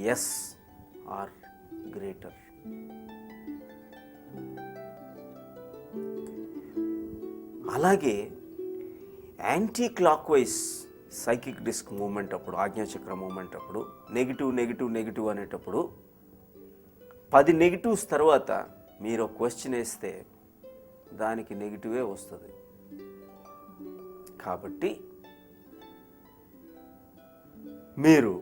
yes or greater. అలాగే anticlockwise psychic disc movement అప్పుడు, Ajnachakra movement అప్పుడు negative negative negative అనేటప్పుడు 10 negatives తర్వాత మీరు ఒక క్వశ్చన్ వేస్తే దానికి నెగిటివే వస్తుంది. కాబట్టి మీరు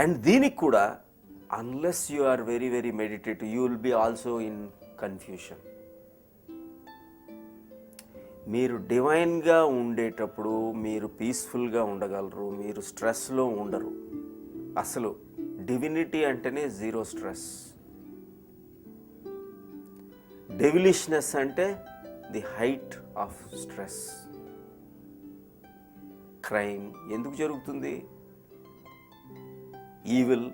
అండ్ దీనికి కూడా unless you are very very meditative you will be also in confusion. మీరు డివైన్గా ఉండేటప్పుడు మీరు పీస్ఫుల్గా ఉండగలరు, మీరు స్ట్రెస్లో ఉండరు. అసలు డివినిటీ అంటేనే జీరో స్ట్రెస్. డెవిలిష్నెస్ అంటే the height of stress. Crime ఎందుకు జరుగుతుంది, ఈవిల్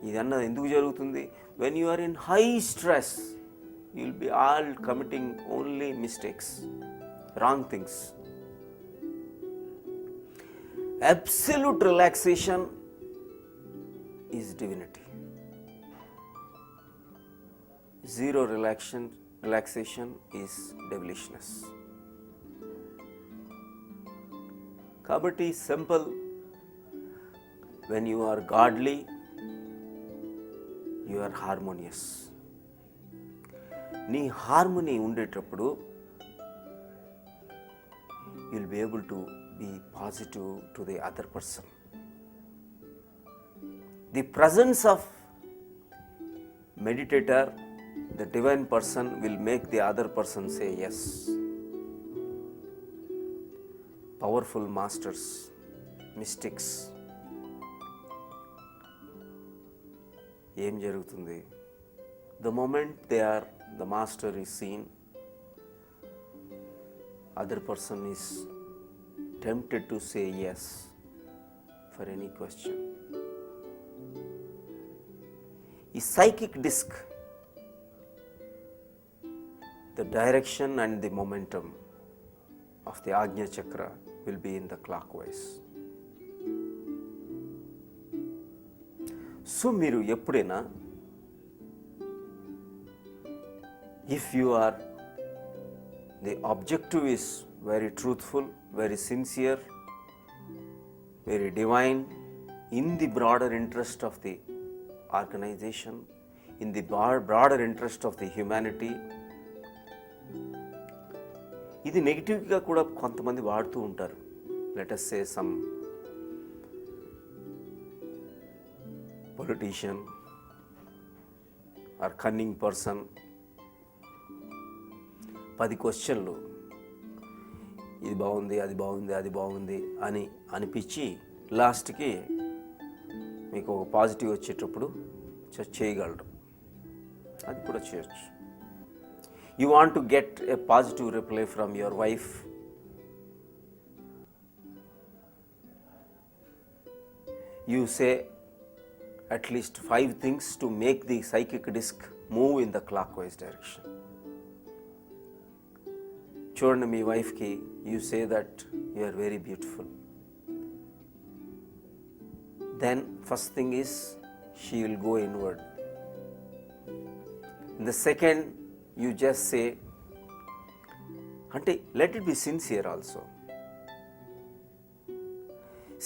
ఇదన్నది ఎందుకు జరుగుతుంది? When you are in high stress you will be all committing only mistakes, wrong things. Absolute relaxation is divinity. Zero relaxation is devilishness. Kabatti simple, when you are godly you are harmonious. Nee harmony undetappudu you'll be able to be positive to the other person. The presence of meditator, the divine person, will make the other person say yes. Powerful masters, mystics, ఏం జరుగుతుంది? The moment the master is seen, other person is tempted to say yes for any question. ఈ psychic disc, the direction and the momentum of the Ajna Chakra will be in the clockwise. So మీరు ఎప్పుడైనా if you are the objective is very truthful, very sincere, very divine, in the broader interest of the organization, in the broader interest of the humanity. ఇది నెగిటివ్గా కూడా కొంతమంది వాడుతూ ఉంటారు. Let us say some politician or cunning person 10 క్వశ్చన్లు ఇది బాగుంది, అది బాగుంది, అది బాగుంది అని అనిపించి లాస్ట్కి మీకు ఒక పాజిటివ్ వచ్చేటప్పుడు చేయగలరు. అది కూడా చేయొచ్చు. You want to get a positive reply from your wife, you say at least 5 things to make the psychic disc move in the clockwise direction. చూడండి మీ వైఫ్కి you say that you are very beautiful. Then first thing is she will go inward. The second you just say, అంటే let it be sincere also.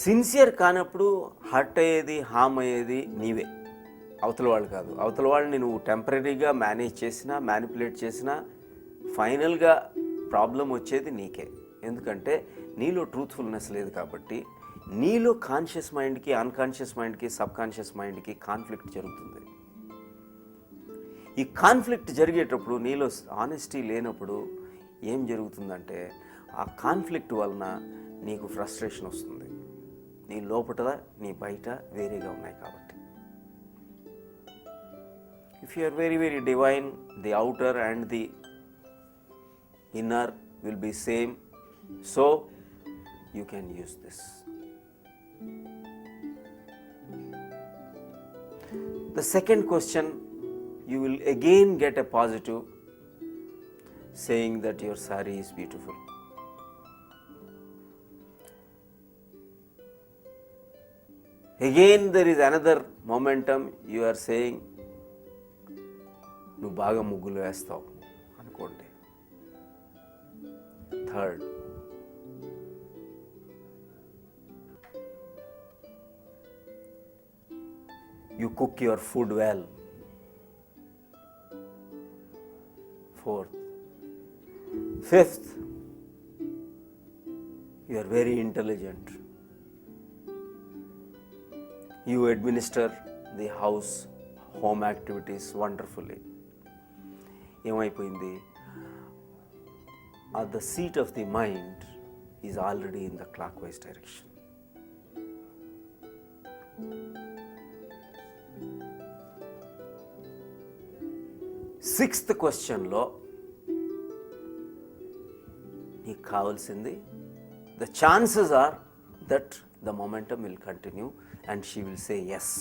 Sincere కానప్పుడు hurt అయ్యేది, harm అయ్యేది నీవే, అవతల వాళ్ళు కాదు. అవతల వాళ్ళని నువ్వు టెంపరీగా మేనేజ్ చేసినా, మ్యానిపులేట్ చేసినా ఫైనల్గా ప్రాబ్లం వచ్చేది నీకే. ఎందుకంటే నీలో ట్రూత్ఫుల్నెస్ లేదు కాబట్టి నీలో కాన్షియస్ మైండ్కి, అన్కాన్షియస్ మైండ్కి, సబ్ కాన్షియస్ మైండ్కి కాన్ఫ్లిక్ట్ జరుగుతుంది. ఈ కాన్ఫ్లిక్ట్ జరిగేటప్పుడు నీలో ఆనెస్టీ లేనప్పుడు ఏం జరుగుతుందంటే ఆ కాన్ఫ్లిక్ట్ వలన నీకు ఫ్రస్ట్రేషన్ వస్తుంది. నీ లోపల నీ బయట వేరేగా ఉన్నాయి కాబట్టి. If you are very very divine, the outer and the inner will be same, so you can use this. The second question, you will again get a positive saying that your saree is beautiful. Again there is another momentum. You are saying నువ్వు బాగా ముగ్గులు వేస్తావు అనుకోండి. Third, you cook your food well. Fourth. Fifth, you are very intelligent. You administer the house, home activities wonderfully. ఏమైపోయింది? The seat of the mind is already in the clockwise direction. Sixth క్వశ్చన్లో నీకు కావాల్సింది, the chances are that the momentum will continue and she will say yes.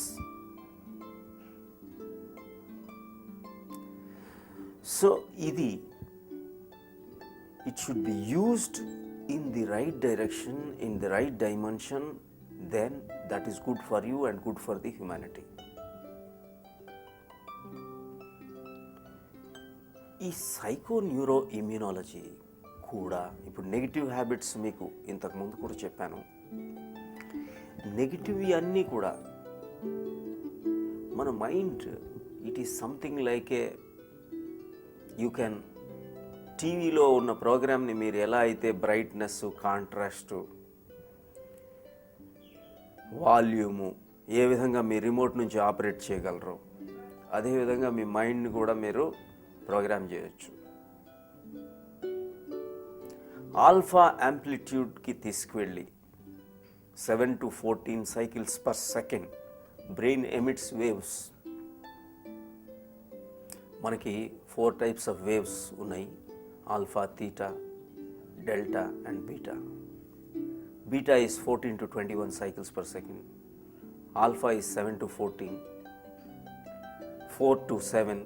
So ఇది it should be used in the right direction, in the right dimension, then that is good for you and good for the humanity. ఈ psycho neuro immunology కూడా ఇప్పుడు negative habits మీకు ఇంతకుముందు కూడా చెప్పాను. Negative అన్నీ కూడా మన mind, it is something like A, you can టీవీలో ఉన్న ప్రోగ్రామ్ని మీరు ఎలా అయితే బ్రైట్నెస్, కాంట్రాస్టు, వాల్యూము ఏ విధంగా మీ రిమోట్ నుంచి ఆపరేట్ చేయగలరు, అదేవిధంగా మీ మైండ్ని కూడా మీరు ప్రోగ్రామ్ చేయొచ్చు. ఆల్ఫా యాంప్లిట్యూడ్కి తీసుకువెళ్ళి 7 to 14 cycles per second brain emits waves. మనకి 4 types of waves ఉన్నాయి: alpha, theta, delta and beta. Beta is 14 to 21 cycles per second. Alpha is 7 to 14. 4 to 7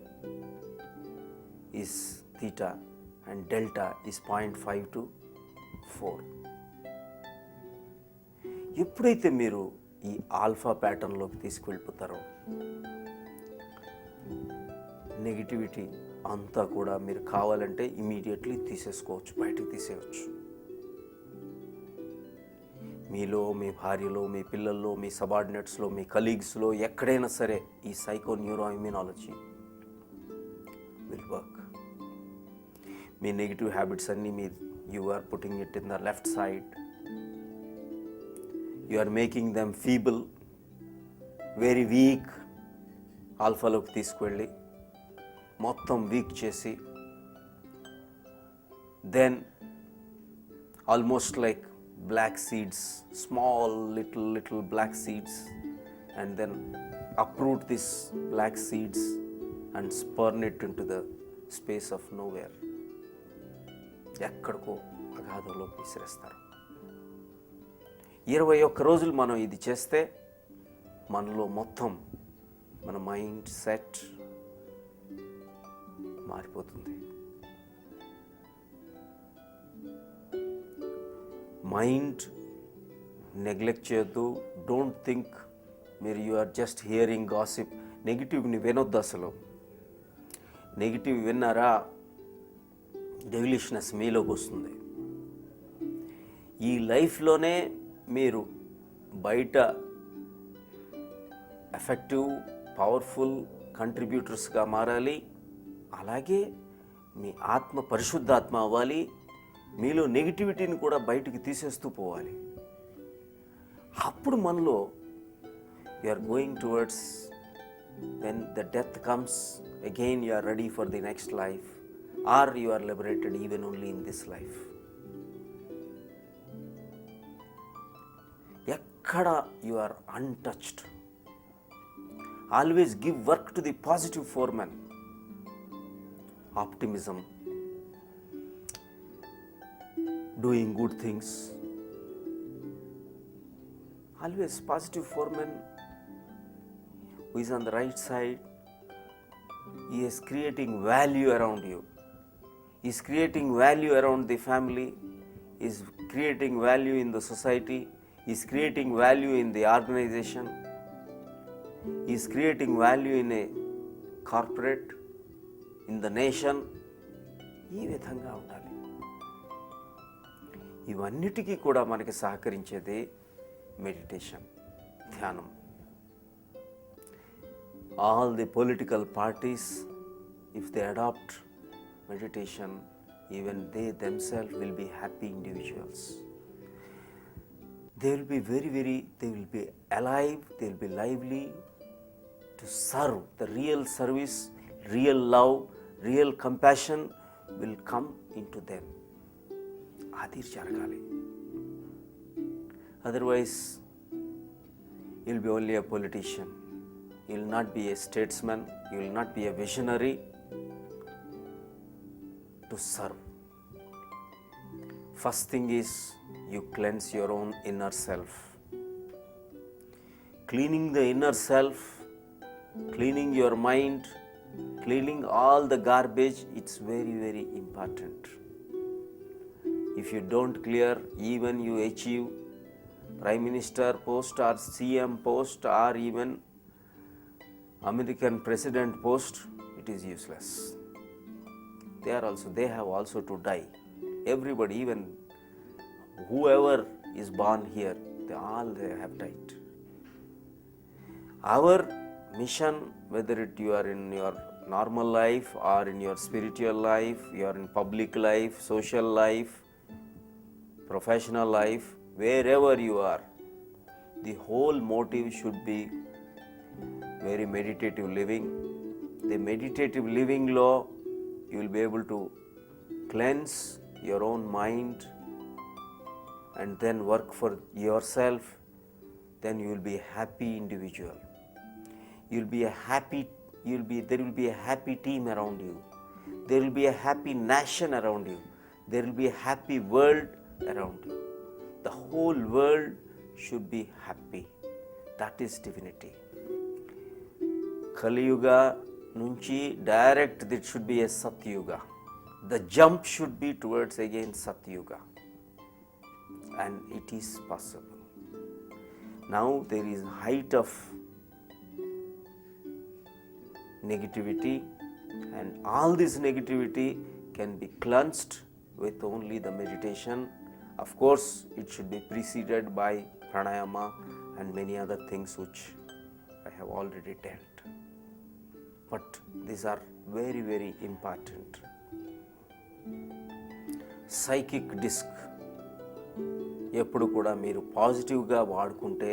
is theta and delta is 0.5 to 4. ఎప్పుడైతే మీరు ఈ alpha ప్యాటర్న్లోకి తీసుకువెళ్ళిపోతారో negativity అంతా కూడా మీరు కావాలంటే immediately తీసేసుకోవచ్చు, బయటికి తీసేయచ్చు. మీలో, మీ భార్యలో, మీ పిల్లల్లో, మీ సబార్డినేట్స్లో, మీ కలీగ్స్లో ఎక్కడైనా సరే ఈ psycho neuro immunology will work. మీ నెగిటివ్ హ్యాబిట్స్ అన్నీ you are putting it in the left side. You are making them feeble, very weak. ఆల్ఫాలోకి తీసుకువెళ్ళి మొత్తం వీక్ చేసి, then almost like black seeds, small little black seeds, and then uproot these black seeds and spurn it into the space of nowhere. ఎక్కడికో అగాధంలోకి విసిరేస్తారు. 21 రోజులు మనం ఇది చేస్తే మనలో మొత్తం మన మైండ్ సెట్ మారిపోతుంది. మైండ్ నెగ్లెక్ట్ చేయొద్దు. డోంట్ థింక్ మీరు you are just hearing gossip. నెగిటివ్ని వినొద్దు. అసలు నెగిటివ్ విన్నారా డెవిలిష్నెస్ మీలోకి వస్తుంది. ఈ లైఫ్లోనే మీరు బయట ఎఫెక్టివ్, పవర్ఫుల్ కంట్రిబ్యూటర్స్గా మారాలి. అలాగే మీ ఆత్మ పరిశుద్ధాత్మ అవ్వాలి. మీలో నెగిటివిటీని కూడా బయటికి తీసేస్తూ పోవాలి. అప్పుడు మనలో you are going towards, when the death comes again you are ready for the next life, or you are liberated even only in this life. ఎక్కడ you are untouched. Always give work to the positive foremen. Optimism, doing good things, always positive foreman who is on the right side. He is creating value around you. He is creating value around the family. He is creating value in the society. He is creating value in the organization. Is creating value in a corporate, in the nation. ఈ విధంగా ఉండాలి. ఇవన్నిటికీ కూడా మనకి సహకరించేది meditation, ధ్యానం. All the political parties, if they adopt meditation, even they themselves will be happy individuals. They will be they will be alive, they will be lively to serve. The real service, real love, real compassion will come into them. Adi jaragali. Otherwise, you will be only a politician. You will not be a statesman, you will not be a visionary to serve. First thing is you cleanse your own inner self. Cleaning the inner self, cleaning your mind, cleaning all the garbage, it's very important. If you don't clear, even you achieve Prime Minister post or CM post or even American President post, it is useless. They have also to die. Everybody, even whoever is born here, they have died. Our mission, whether you are in your normal life or in your spiritual life, you are in public life, social life, professional life, wherever you are, the whole motive should be very meditative living. The meditative living law, you will be able to cleanse your own mind and then work for yourself. Then you will be a happy individual. There will be a happy team around you. There will be a happy nation around you. There will be a happy world around you. The whole world should be happy. That is divinity. Kaliyuga nunchi direct, it should be a Satyuga. The jump should be towards again Satyuga, and it is possible. Now there is height of negativity, and all this negativity can be cleansed with only the meditation. Of course, it should be preceded by pranayama and many other things which I have already dealt. But these are very important. Psychic disc ఎప్పుడు కూడా మీరు పాజిటివ్గా వాడుకుంటే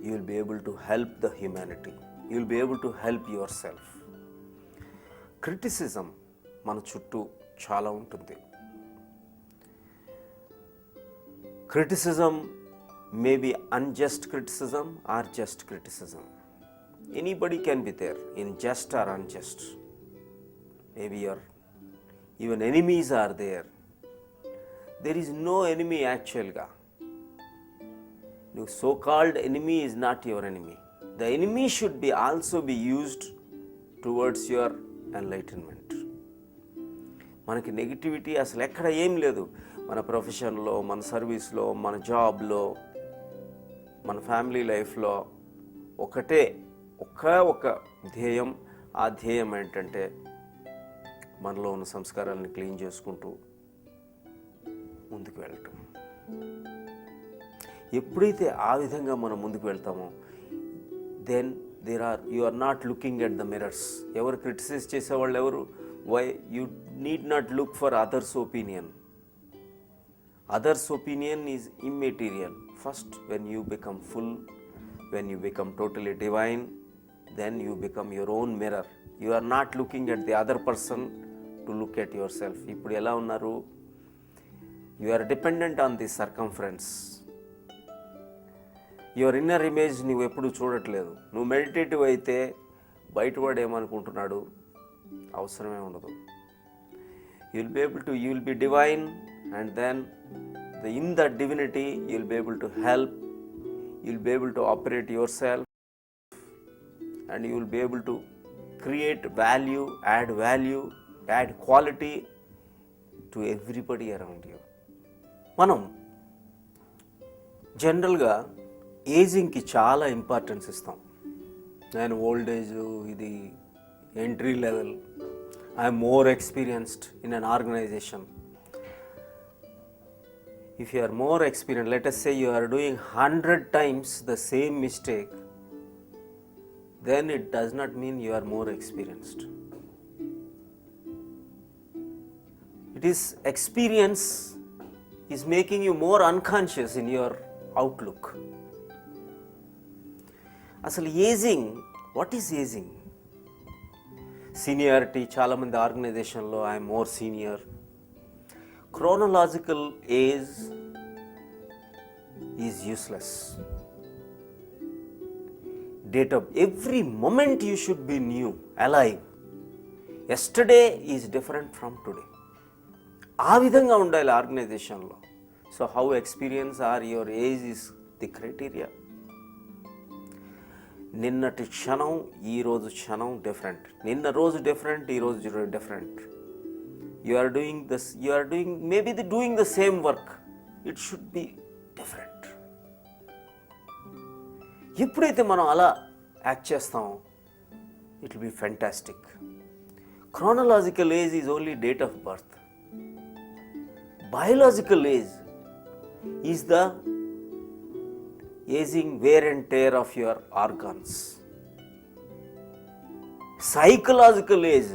you will be able to help the humanity. You will be able to help yourself. Criticism మన చుట్టూ చాలా ఉంటుంది. Criticism may be unjust criticism or just criticism. Anybody can be there in just or unjust. Maybe your even enemies are there. There is no enemy actually. The so-called enemy is not your enemy. The enemy should be also be used towards your enlightenment. మనకి negativity అసలు ఎక్కడ ఏం లేదు. మన ప్రొఫెషన్లో, మన సర్వీస్లో, మన జాబ్లో, మన ఫ్యామిలీ లైఫ్లో ఒకే ఒక ధ్యేయం. ఆ ధ్యేయం ఏంటంటే మనలో ఉన్న సంస్కారాలను క్లీన్ చేసుకుంటూ ముందుకు వెళ్ళటం. ఎప్పుడైతే ఆ విధంగా మనం ముందుకు వెళ్తామో then you are not looking at the mirrors. ఎవరు క్రిటిసైజ్ చేసేవాళ్ళు ఎవరు? Why you need not look for others opinion. Others opinion is immaterial. First when you become full, when you become totally divine, then you become your own mirror. You are not looking at the other person to look at yourself. ఇప్పుడు ఎలా ఉన్నారు? You are dependent on the circumference. Your inner image నువ్వు ఎప్పుడు చూడట్లేదు. నువ్వు meditative అయితే బయటవాడు ఏమనుకుంటున్నాడు అవసరమే ఉండదు. You will be divine, and then in that divinity you will be able to help, you will be able to operate yourself, and you will be able to create value, add quality to everybody around you. మనం జనరల్గా ఏజింగ్కి చాలా importance ఇస్తాం. నేను old age, ఇది entry level, I'm more experienced in an organisation. If you are more experienced, let us say you are doing 100 times the same mistake, then it does not mean you are more experienced. It is experience is making you more unconscious in your outlook. అసలు ageing, what is ageing? Seniority, చాలామంది ఆర్గనైజేషన్లో I'm more senior. Chronological age is useless. Date of every moment you should be new, alive. Yesterday is different from today. ఆ విధంగా ఉండాలి ఆర్గనైజేషన్లో. So how experience are your age is the criteria. నిన్నటి క్షణం, ఈరోజు క్షణం డిఫరెంట్. నిన్న రోజు డిఫరెంట్, ఈరోజు different. You are maybe doing the same work. It should be different. ఎప్పుడైతే మనం అలా యాక్ట్ చేస్తామో it will be fantastic. Chronological age is only date of birth. Biological age is the aging wear and tear of your organs. Psychological age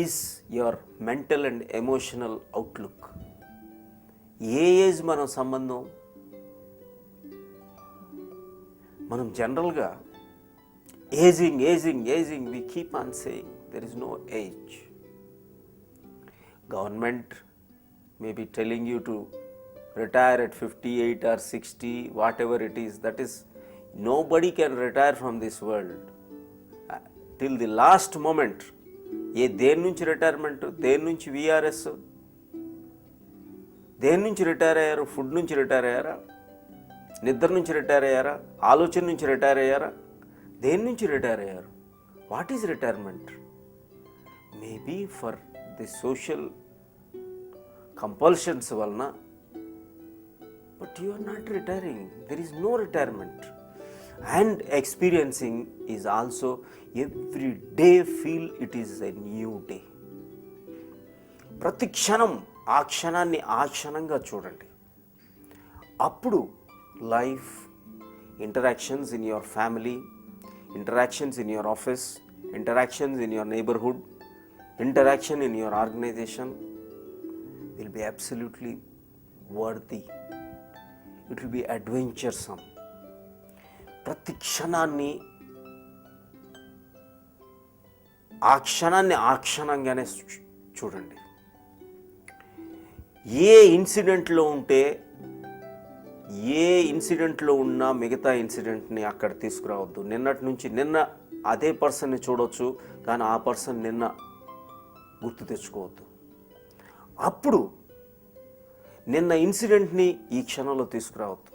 is your mental and emotional outlook. A age మనం సంబంధం? మనం జనరల్గా ageing we keep on saying there is no age. Government may be telling you to retire at 58 or 60, whatever it is. That is, nobody can retire from this world till the last moment. దేని నుంచి retirement, దేని నుంచి VRS, దేని నుంచి retire అయ్యారు? Food నుంచి retire అయ్యారా? నిద్ర నుంచి రిటైర్ అయ్యారా? ఆలోచన నుంచి రిటైర్ అయ్యారా? దేని నుంచి రిటైర్ అయ్యారు? What is retirement? Maybe for the social compulsions వలన, but you are not retiring. There is no retirement. And experiencing is also every day feel it is a new day. ప్రతి క్షణం ఆ క్షణాన్ని ఆ క్షణంగా చూడండి. అప్పుడు life, interactions in your family, interactions in your office, interactions in your neighbourhood, interaction in your organisation will be absolutely worthy. It will be adventuresome. ప్రతి క్షణాన్ని ఆ క్షణంగానే చూడండి. ఏ ఇన్సిడెంట్లో ఉన్నా మిగతా ఇన్సిడెంట్ని అక్కడ తీసుకురావద్దు. నిన్న అదే పర్సన్ని చూడవచ్చు, కానీ ఆ పర్సన్ నిన్న గుర్తు తెచ్చుకోవద్దు. అప్పుడు నిన్న ఇన్సిడెంట్ని ఈ క్షణంలో తీసుకురావద్దు.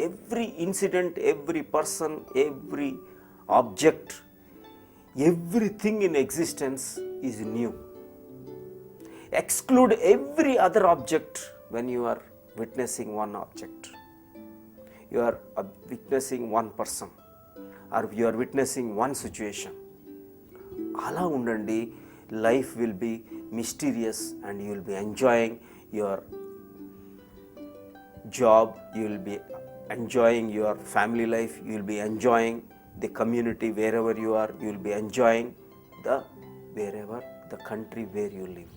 Every incident, every person, every object, everything in existence is new. Exclude every other object when you are witnessing one object. You are witnessing one person or you are witnessing one situation. Ala undandi, life will be mysterious and you will be enjoying your job, you will be enjoying your family life, you will be enjoying the community wherever you are, you will be enjoying the country where you live.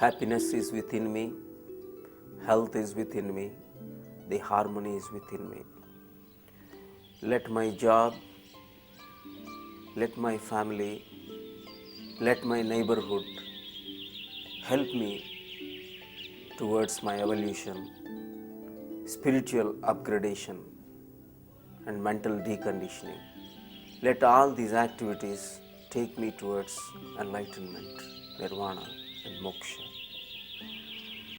Happiness is within me, health is within me, the harmony is within me. Let my job, let my family, let my neighborhood help me towards my evolution, spiritual upgradation and mental deconditioning. Let all these activities take me towards enlightenment, nirvana and moksha.